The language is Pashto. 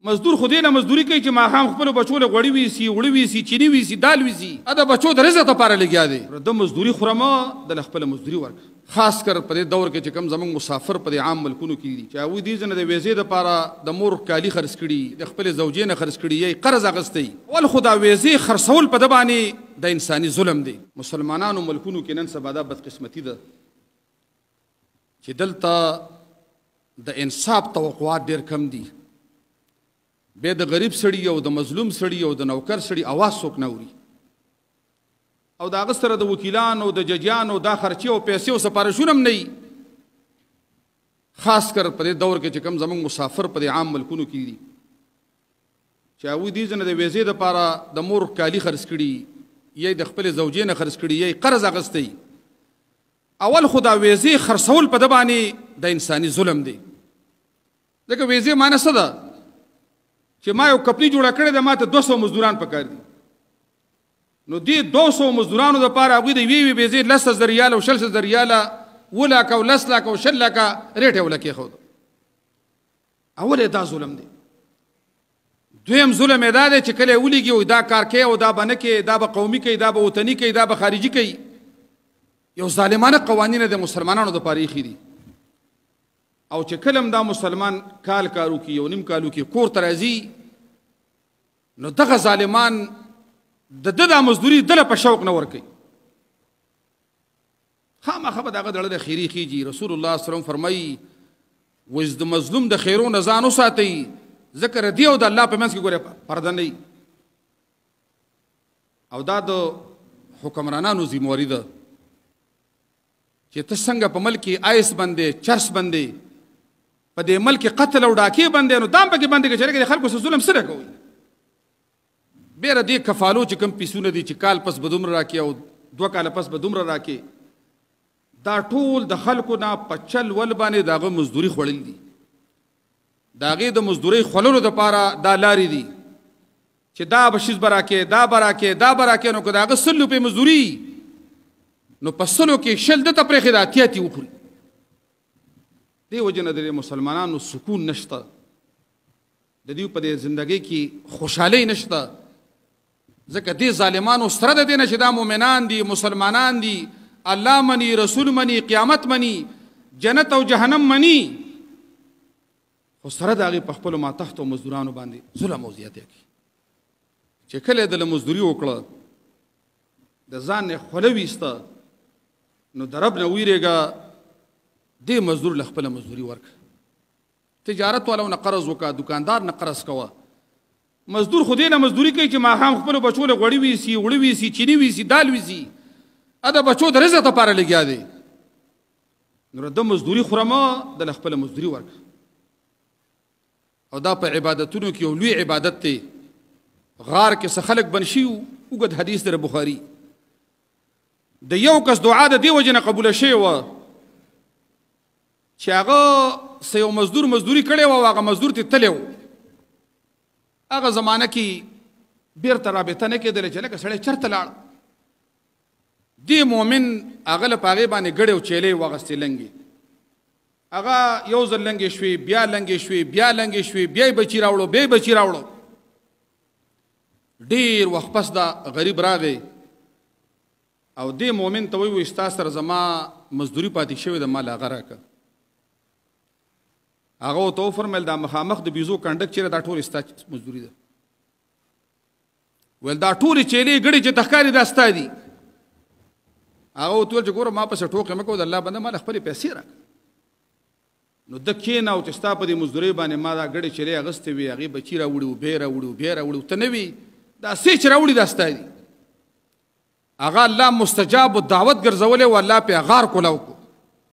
مزدور خو دې نه مزدوري کوي چې ماښام خپلو بچو له غوړي ویسي وړه ویسي چیني ویسي دال ویسي د بچو د رزق دپاره لګیا دی د مزدوري خورمه د خپله مزدوري ورکړه خاص کر په دې دور کې چې کوم زموږ مسافر په دې عام ملکونو کې دي چې هغوی دې ځنه د ویزې دپاره د مور کالي خرڅ کړي د خپلې زوجې نه خرڅ کړي یې قرض اخیستی ول خو دا ویزې خرڅول په ده باندې د انساني ظلم دی مسلمانانو ملکونو کې نن سبا دا بدقسمتي ده چې دلته د انصاف توقعات ډېر کم دي بیا د غریب سړي او د مظلوم سړي او د نوکر سړي اواز څوک نه اوري او د هغه سره د وکیلانو د ججیانو دا خرچې او پیسې او سپارښونه هم نه وي خاص کر په دې دور کې چې کوم زموږ مسافر په دې عام ملکونو کې دي چې هغوی دې ځنه د ویزې دپاره د مور کالي خرڅ کړي یا د خپلې زوجې نه خرڅ کړي یا قرض اخیستی اول خو دا ویزې خرڅول په ده باندې د انساني ظلم دی ځکه ویزې معنی څه ده چې ما یو کپنی جوړه کړې ده ما ته 200 مزدوران پکار دي نو دې 200 مزدورانو دپاره هغوی د یوې ویزې 10,000 ریاله او 6,000 ریاله 7 لکه او 10 لکه او 6 لکه ریټ یې ورله کېښود اول یې دا ظلم دی دویم ظلم یې دا دی چې کله یې ولیږي او دا کار کوي او دا به نه کوي دا به قومي کوي دا به وطني کوي دا به خارجي کوي یو ظالمانه قوانین د مسلمانانو دپاره ایښي دي او چې کلم دا مسلمان کال کارو کی یو نیم کالو کی کور ته راځي نو دغه ظالمان د ده دا مزدوري دله په شوق نه ورکوي خامخا به د هغه زړه د خیري خیږي رسول الله صلی الله علیه وسلم فرمایي وایي د مظلوم د خیرو نه ځان وساتئ ځکه ردي او د الله په منځ کې ګوره پرده نه او دا د حکمرانانو ذمواري ده چې ته څنګه په ملک کې آیس بندې چرس بندې په دې ملک قتل او ډاکې بندې نو دام پکې بندې چې د خلکو سره ظلم سره کوي بیره دې کفالو چې کوم پیسونه دي چې کال پس به دومره راکې او 2 کاله پس به دومره راکې دا ټول د خلکو نه په چل ول باندې د هغه مزدوري خوړل دي د هغې د مزدورۍ خوړلو دپاره دا لارې دي چې دا به شیز به راکې دا به راکې دا به راکې نو که د هغه 100 روپۍ مزدوري نو په 100 کې 100 دته پرېښې د 80 وخوري دې وجې نه د مسلمانانو سکون نشته د دوی په دې زندګۍ کې خوشحالۍ نشته ځکه دې ظالمانو سره د دې نه چې دا مؤمنان دي مسلمانان دي الله مني رسول مني قیامت مني جنت او جهنم مني خو سره د هغې په خپلو ماتحتو مزدورانو باندې ظلم او زیاتی کوي چې کله یې دله مزدوري وکړه د ځان نه خوله ویسته نو د رب نه ویرېږه دې مزدور له خپله مزدوري ورکړه تجارت والاو نه قرض وکړه دکاندار نه قرض کوه مزدور خو دې نه مزدوري کوي چې ماښام خپلو بچو له غوړي ویسي وړه ویسي چیني ویسي دال ویسي د بچو د رزق دپاره لګیا دی نو د مزدوري خورمه د له خپله مزدوري ورکړه او دا په عبادتونو کې یو لوی عبادت دی غار کې څه خلک بند شي اوږد حدیث دی بخاري د یو کس دعا د دې وجې نه قبوله شوې وه چې هغه څه یو مزدور مزدوري کړې وه او هغه مزدور ترې تللی و هغه زمانه کې بیرته رابطه نه کېدله چې لکه سړی چېرته لاړ دې مؤمن هغه له په هغې باندې ګړې او چیلې واغستې لنګې هغه یو ځل لنګې شوې بیا لنګې شوې بیا لنګې شوې بیا یې بچي راوړو بیا یې بچي راوړو ډېر وخت پس دا غریب راغی او دې مؤمن ته وایي ستا سره زما مزدوري پاتې شوې ده مال هغه راکړه هغه ورته وفرمیل دا مخامخ د بیزو کنډک چیرې دا ټولې ستا مزدوري ده ویل دا ټولې چیلې ګړې چې ته ښکاري دا ستا دي هغه ورته ویل چې ګوره ما پسې ټوکې مه کوه د الله بنده ماله خپلې پیسې راکړه نو ده کښېناو چې ستا په دې مزدورۍ باندې ما دا ګړې چیلې اخیستې وي هغې بچي راوړي و بیا راوړي و بیا راوړي ته نه وي دا سې چې راوړي دا ستا دي هغه الله مستجاب و دعوت ګرځولی و الله پې غار کولاو کو